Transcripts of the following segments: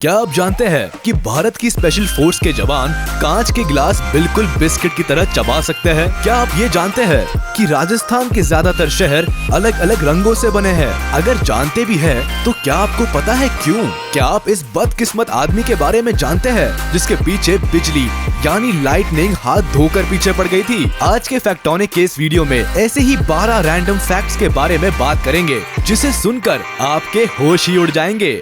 क्या आप जानते हैं कि भारत की स्पेशल फोर्स के जवान कांच के गिलास बिल्कुल बिस्किट की तरह चबा सकते हैं? क्या आप ये जानते हैं कि राजस्थान के ज्यादातर शहर अलग अलग रंगों से बने हैं? अगर जानते भी हैं, तो क्या आपको पता है क्यों? क्या आप इस बदकिस्मत आदमी के बारे में जानते हैं जिसके पीछे बिजली यानी लाइटनिंग हाथ धोकर पीछे पड़ गई थी? आज के फैक्टोनिक के इस वीडियो में ऐसे ही 12 रैंडम फैक्ट्स के बारे में बात करेंगे, जिसे सुनकर आपके होश ही उड़ जाएंगे।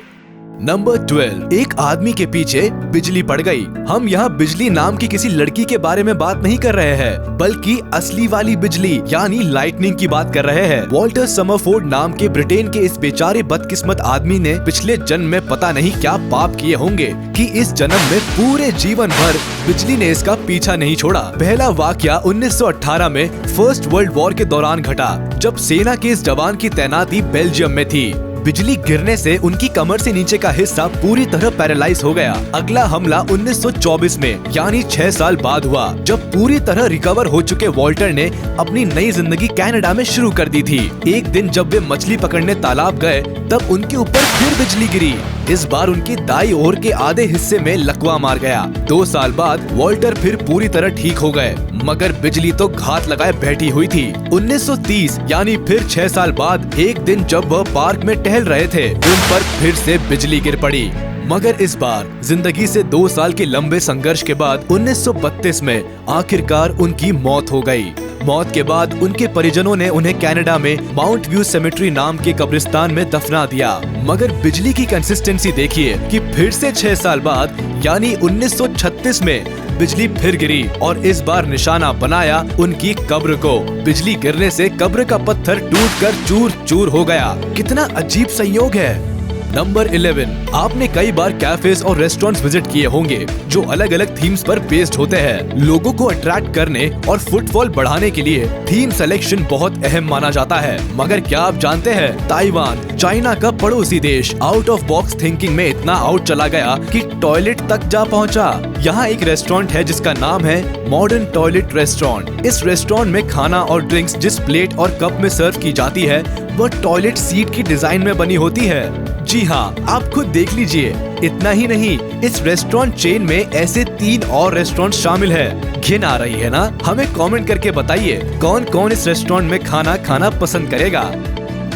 नंबर 12, एक आदमी के पीछे बिजली पड़ गई। हम यहाँ बिजली नाम की किसी लड़की के बारे में बात नहीं कर रहे हैं, बल्कि असली वाली बिजली यानी लाइटनिंग की बात कर रहे हैं। वॉल्टर समरफोर्ड नाम के ब्रिटेन के इस बेचारे बदकिस्मत आदमी ने पिछले जन्म में पता नहीं क्या पाप किए होंगे कि इस जन्म में पूरे जीवन भर बिजली ने इसका पीछा नहीं छोड़ा। पहला वाकया 1918 में फर्स्ट वर्ल्ड वॉर के दौरान घटा, जब सेना के इस जवान की तैनाती बेल्जियम में थी। बिजली गिरने से उनकी कमर से नीचे का हिस्सा पूरी तरह पैरालाइज हो गया। अगला हमला 1924 में यानी 6 साल बाद हुआ, जब पूरी तरह रिकवर हो चुके वॉल्टर ने अपनी नई जिंदगी कनाडा में शुरू कर दी थी। एक दिन जब वे मछली पकड़ने तालाब गए, तब उनके ऊपर फिर बिजली गिरी। इस बार उनकी दाई ओर के आधे हिस्से में लकवा मार गया। 2 साल बाद वॉल्टर फिर पूरी तरह ठीक हो गए, मगर बिजली तो घात लगाए बैठी हुई थी। 1930 यानी फिर 6 साल बाद एक दिन जब वह पार्क में टहल रहे थे, उन पर फिर से बिजली गिर पड़ी। मगर इस बार जिंदगी से 2 साल के लंबे संघर्ष के बाद 1932 में आखिरकार उनकी मौत हो गई। मौत के बाद उनके परिजनों ने उन्हें कनाडा में माउंट व्यू सेमेट्री नाम के कब्रिस्तान में दफना दिया। मगर बिजली की कंसिस्टेंसी देखिए कि फिर से 6 साल बाद यानी 1936 में बिजली फिर गिरी और इस बार निशाना बनाया उनकी कब्र को। बिजली गिरने से कब्र का पत्थर टूटकर चूर चूर हो गया। कितना अजीब संयोग है। नंबर 11, आपने कई बार कैफेज और रेस्टोरेंट्स विजिट किए होंगे जो अलग अलग थीम्स पर बेस्ड होते हैं। लोगों को अट्रैक्ट करने और फुटफॉल बढ़ाने के लिए थीम सिलेक्शन बहुत अहम माना जाता है। मगर क्या आप जानते हैं, ताइवान चाइना का पड़ोसी देश आउट ऑफ बॉक्स थिंकिंग में इतना आउट चला गया कि टॉयलेट तक जा पहुंचा। यहाँ एक रेस्टोरेंट है जिसका नाम है मॉडर्न टॉयलेट रेस्टोरेंट। इस रेस्टोरेंट में खाना और ड्रिंक्स जिस प्लेट और कप में सर्व की जाती है, वह टॉयलेट सीट की डिजाइन में बनी होती है। जी हाँ, आप खुद देख लीजिए। इतना ही नहीं, इस रेस्टोरेंट चेन में ऐसे 3 और रेस्टोरेंट शामिल है। घिन आ रही है ना? हमें कमेंट करके बताइए कौन कौन इस रेस्टोरेंट में खाना खाना पसंद करेगा।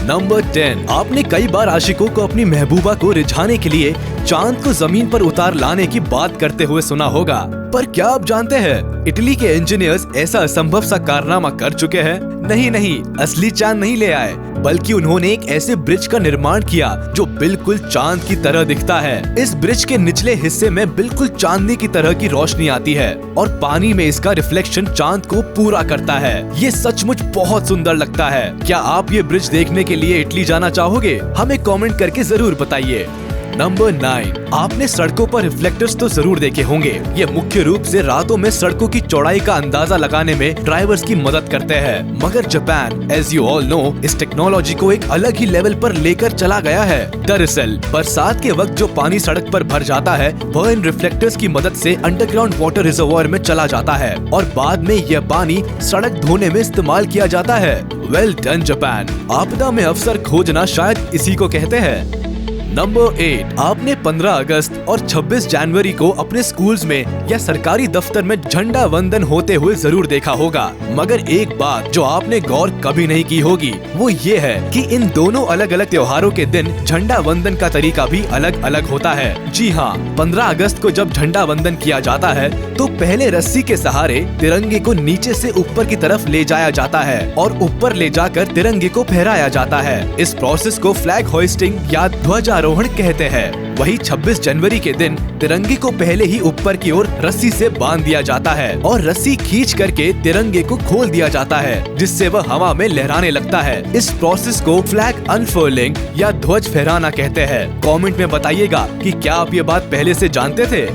नंबर 10, आपने कई बार आशिकों को अपनी महबूबा को रिझाने के लिए चांद को जमीन पर उतार लाने की बात करते हुए सुना होगा। पर क्या आप जानते हैं, इटली के इंजीनियर्स ऐसा असंभव सा कारनामा कर चुके हैं? नहीं, असली चांद नहीं ले आए, बल्कि उन्होंने एक ऐसे ब्रिज का निर्माण किया जो बिल्कुल चांद की तरह दिखता है। इस ब्रिज के निचले हिस्से में बिल्कुल चांदनी की तरह की रोशनी आती है और पानी में इसका रिफ्लेक्शन चांद को पूरा करता है। ये सचमुच बहुत सुंदर लगता है। क्या आप ये ब्रिज देखने के लिए इटली जाना चाहोगे? हमें कमेंट करके जरूर बताइए। नंबर 9, आपने सड़कों पर रिफ्लेक्टर्स तो जरूर देखे होंगे। ये मुख्य रूप से रातों में सड़कों की चौड़ाई का अंदाजा लगाने में ड्राइवर्स की मदद करते हैं। मगर Japan, as you all know, इस टेक्नोलॉजी को एक अलग ही लेवल पर लेकर चला गया है। दरअसल बरसात के वक्त जो पानी सड़क पर भर जाता है, वह इन रिफ्लेक्टर्स की मदद से अंडरग्राउंड वाटर रिजर्वोयर में चला जाता है और बाद में यह पानी सड़क धोने में इस्तेमाल किया जाता है। Well done Japan. आपदा में अवसर खोजना शायद इसी को कहते हैं। नंबर 8, आपने 15 अगस्त और 26 जनवरी को अपने स्कूल्स में या सरकारी दफ्तर में झंडा वंदन होते हुए जरूर देखा होगा। मगर एक बात जो आपने गौर कभी नहीं की होगी, वो ये है कि इन दोनों अलग अलग त्योहारों के दिन झंडा वंदन का तरीका भी अलग अलग होता है। जी हाँ, 15 अगस्त को जब झंडा वंदन किया जाता है, तो पहले रस्सी के सहारे तिरंगे को नीचे से ऊपर की तरफ ले जाया जाता है और ऊपर ले जाकर तिरंगे को फहराया जाता है। इस प्रोसेस को फ्लैग होइस्टिंग या ध्वजारोहण कहते हैं। वही 26 जनवरी के दिन तिरंगे को पहले ही ऊपर की ओर रस्सी से बांध दिया जाता है और रस्सी खींच करके तिरंगे को खोल दिया जाता है, जिससे वह हवा में लहराने लगता है। इस प्रोसेस को फ्लैग अनफर्लिंग या ध्वज फहराना कहते हैं। कमेंट में बताइएगा कि क्या आप ये बात पहले से जानते थे।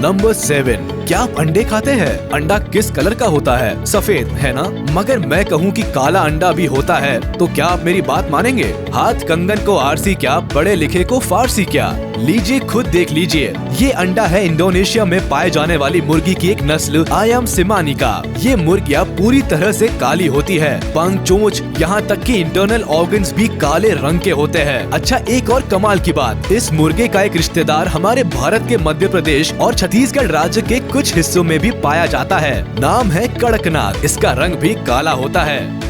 नंबर 7, क्या आप अंडे खाते हैं? अंडा किस कलर का होता है? सफेद, है ना? मगर मैं कहूँ कि काला अंडा भी होता है, तो क्या आप मेरी बात मानेंगे? हाथ कंगन को आरसी क्या, पढ़े लिखे को फारसी क्या। लीजिए खुद देख लीजिए, ये अंडा है इंडोनेशिया में पाए जाने वाली मुर्गी की एक नस्ल आयाम सिमानी का। ये मुर्गियाँ पूरी तरह से काली होती है, पंख, चोंच, यहाँ तक कि इंटरनल ऑर्गन्स भी काले रंग के होते हैं। अच्छा, एक और कमाल की बात, इस मुर्गे का एक रिश्तेदार हमारे भारत के मध्य प्रदेश और छत्तीसगढ़ राज्य के कुछ हिस्सों में भी पाया जाता है। नाम है कड़कनाथ। इसका रंग भी काला होता है।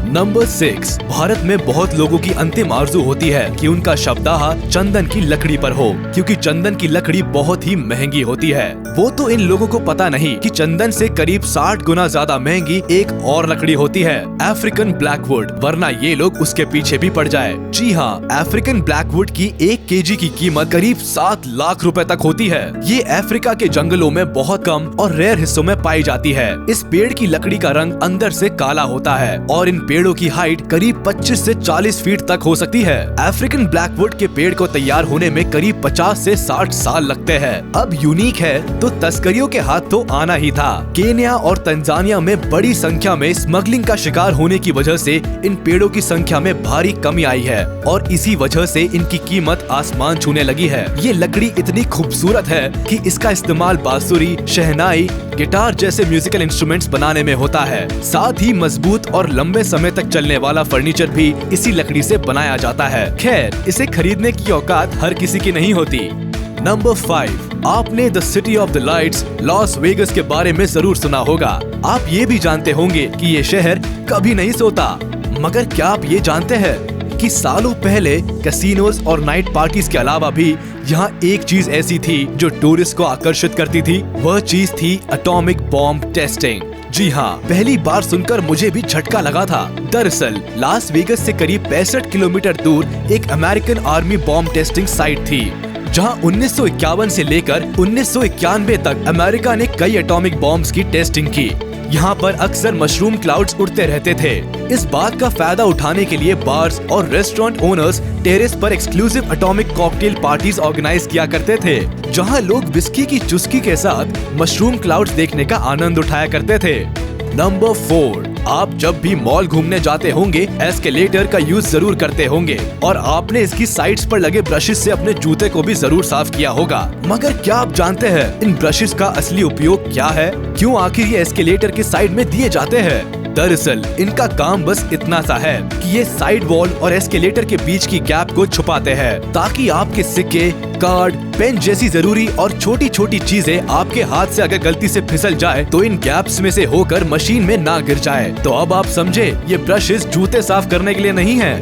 नंबर 6, भारत में बहुत लोगों की अंतिम आरजू होती है कि उनका शवदाह चंदन की लकड़ी पर हो, क्योंकि चंदन की लकड़ी बहुत ही महंगी होती है। वो तो इन लोगों को पता नहीं कि चंदन से करीब 60 गुना ज्यादा महंगी एक और लकड़ी होती है, अफ्रीकन ब्लैकवुड, वरना ये लोग उसके पीछे भी पड़ जाए। जी हाँ, अफ्रीकन ब्लैकवुड की 1 केजी की कीमत करीब 7 लाख रुपए तक होती है। ये अफ्रीका के जंगलों में बहुत कम और रेयर हिस्सों में पाई जाती है। इस पेड़ की लकड़ी का रंग अंदर से काला होता है और इन पेड़ों की हाइट करीब 25 से 40 फीट तक हो सकती है। अफ्रीकन ब्लैकवुड के पेड़ को तैयार होने में करीब 50 से 60 साल लगते हैं। अब यूनिक है तो तस्करियों के हाथ तो आना ही था। केन्या और तंजानिया में बड़ी संख्या में स्मगलिंग का शिकार होने की वजह से इन पेड़ों की संख्या में भारी कमी आई है और इसी वजह से इनकी कीमत आसमान छूने लगी है। ये लकड़ी इतनी खूबसूरत है कि इसका इस्तेमाल बांसुरी, शहनाई, गिटार जैसे म्यूजिकल इंस्ट्रूमेंट्स बनाने में होता है। साथ ही मजबूत और लंबे समय तक चलने वाला फर्नीचर भी इसी लकड़ी से बनाया जाता है। खैर, इसे खरीदने की औकात हर किसी की नहीं होती। नंबर 5, आपने the city of the lights Las Vegas के बारे में जरूर सुना होगा। आप ये भी जानते होंगे कि ये शहर कभी नहीं सोता। मगर क्या आप ये जानते हैं कि सालों पहले कैसीनोज और नाइट पार्टीज के अलावा भी यहाँ एक चीज ऐसी थी जो टूरिस्ट को आकर्षित करती थी। वह चीज थी एटॉमिक बॉम्ब टेस्टिंग। जी हाँ, पहली बार सुनकर मुझे भी झटका लगा था। दरअसल लास वेगस से करीब 65 किलोमीटर दूर एक American army bomb testing site थी, जहां 1951 से लेकर 1991 तक अमेरिका ने कई एटॉमिक बॉम्ब्स की टेस्टिंग की। यहाँ पर अक्सर मशरूम क्लाउड्स उड़ते रहते थे। इस बात का फायदा उठाने के लिए बार्स और रेस्टोरेंट ओनर्स टेरेस पर exclusive atomic cocktail parties organise किया करते थे, जहां लोग विस्की की चुस्की के साथ मशरूम क्लाउड्स देखने का आनंद उठाया करते थे। नंबर 4, आप जब भी मॉल घूमने जाते होंगे एस्केलेटर का यूज जरूर करते होंगे और आपने इसकी साइड्स पर लगे ब्रशेस से अपने जूते को भी जरूर साफ किया होगा। मगर क्या आप जानते हैं इन ब्रशेस का असली उपयोग क्या है? क्यों आखिर ये एस्केलेटर के साइड में दिए जाते हैं? दरअसल इनका काम बस इतना सा है कि ये साइड वॉल और एस्केलेटर के बीच की गैप को छुपाते हैं, ताकि आपके सिक्के, कार्ड, पेन जैसी जरूरी और छोटी छोटी चीजें आपके हाथ से अगर गलती से फिसल जाए तो इन गैप्स में से होकर मशीन में ना गिर जाए। तो अब आप समझे, ये ब्रशेस जूते साफ करने के लिए नहीं है।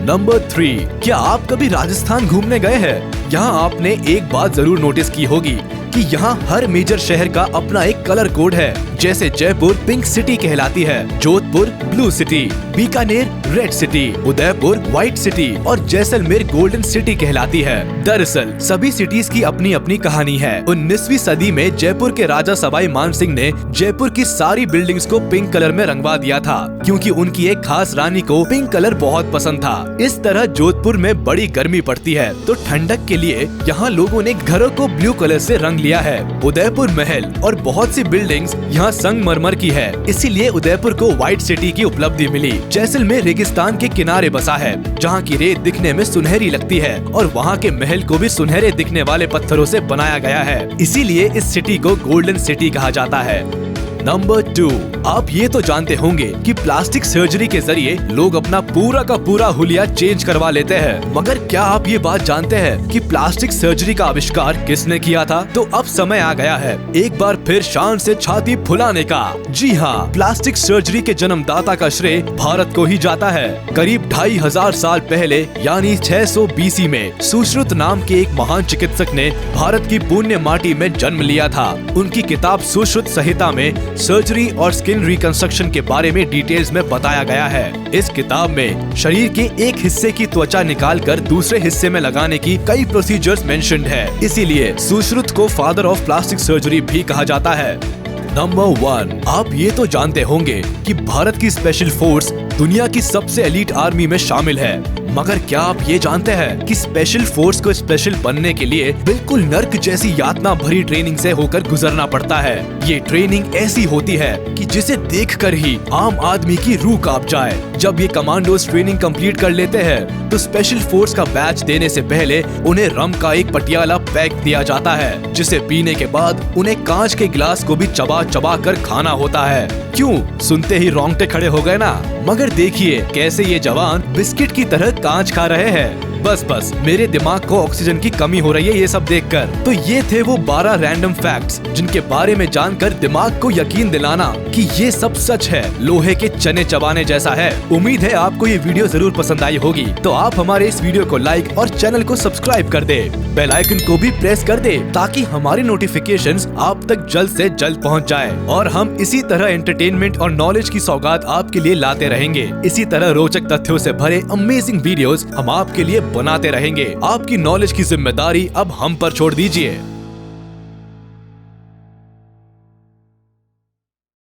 नंबर 3, क्या आप कभी राजस्थान घूमने गए हैं? यहाँ आपने एक बात जरूर नोटिस की होगी कि यहाँ हर मेजर शहर का अपना एक कलर कोड है। जैसे जयपुर पिंक सिटी कहलाती है, Jodhpur blue city, Bikaner red city, Udaipur white city और जैसलमेर गोल्डन सिटी कहलाती है। दरअसल सभी सिटीज की अपनी अपनी कहानी है। 19वीं सदी में जयपुर के राजा सवाई मानसिंह ने जयपुर की सारी बिल्डिंग्स को पिंक कलर में रंगवा दिया था, क्योंकि उनकी एक खास रानी को पिंक कलर बहुत पसंद था। इस तरह जोधपुर में बड़ी गर्मी पड़ती है, तो ठंडक के लिए यहाँ लोगों ने घरों को ब्लू कलर से रंग लिया है। उदयपुर महल और बहुत सी बिल्डिंग्स यहाँ संगमरमर की है, इसीलिए उदयपुर को व्हाइट सिटी की उपलब्धि मिली। जैसलमेर रेगिस्तान के किनारे बसा है, जहाँ की रेत दिखने में सुनहरी लगती है और वहाँ के महल को भी सुनहरे दिखने वाले पत्थरों से बनाया गया है, इसीलिए इस सिटी को गोल्डन सिटी कहा जाता है। नंबर 2, आप ये तो जानते होंगे कि प्लास्टिक सर्जरी के जरिए लोग अपना पूरा का पूरा हुलिया चेंज करवा लेते हैं। मगर क्या आप ये बात जानते हैं कि प्लास्टिक सर्जरी का आविष्कार किसने किया था? तो अब समय आ गया है एक बार फिर शान से छाती फुलाने का। जी हाँ, प्लास्टिक सर्जरी के जन्मदाता का श्रेय भारत को ही जाता है। करीब 2500 साल पहले यानी 600 BC में सुश्रुत नाम के एक महान चिकित्सक ने भारत की पुण्य माटी में जन्म लिया था। उनकी किताब सुश्रुत संहिता में सर्जरी और स्किन रिकंस्ट्रक्शन के बारे में डिटेल्स में बताया गया है। इस किताब में शरीर के एक हिस्से की त्वचा निकालकर दूसरे हिस्से में लगाने की कई प्रोसीजर्स मेंशन्ड है, इसीलिए सुश्रुत को फादर ऑफ प्लास्टिक सर्जरी भी कहा जाता है। नंबर 1, आप ये तो जानते होंगे कि भारत की स्पेशल फोर्स दुनिया की सबसे एलीट आर्मी में शामिल है। मगर क्या आप ये जानते हैं कि स्पेशल फोर्स को स्पेशल बनने के लिए बिल्कुल नर्क जैसी यातना भरी ट्रेनिंग से होकर गुजरना पड़ता है। ये ट्रेनिंग ऐसी होती है कि जिसे देखकर ही आम आदमी की रूह कांप जाए। जब ये कमांडोज ट्रेनिंग कंप्लीट कर लेते हैं तो स्पेशल फोर्स का बैच देने से पहले उन्हें रम का एक पटियाला पैक दिया जाता है, जिसे पीने के बाद उन्हें कांच के गिलास को भी चबा चबा कर खाना होता है। क्यों, सुनते ही रोंगटे खड़े हो गए ना? मगर देखिए कैसे ये जवान बिस्किट की तरह कांच खा रहे हैं। बस मेरे दिमाग को ऑक्सीजन की कमी हो रही है ये सब देखकर। तो ये थे वो 12 रैंडम फैक्ट्स जिनके बारे में जानकर दिमाग को यकीन दिलाना कि ये सब सच है, लोहे के चने चबाने जैसा है। उम्मीद है आपको ये वीडियो जरूर पसंद आई होगी। तो आप हमारे इस वीडियो को लाइक और चैनल को सब्सक्राइब कर दे, बेल आइकन को भी प्रेस कर दे ताकि हमारी नोटिफिकेशंस आप तक जल्द से जल्द पहुंच जाए और हम इसी तरह एंटरटेनमेंट और नॉलेज की सौगात आपके लिए लाते रहेंगे। इसी तरह रोचक तथ्यों से भरे अमेजिंग वीडियोस हम आपके लिए बनाते रहेंगे। आपकी नॉलेज की जिम्मेदारी अब हम पर छोड़ दीजिए।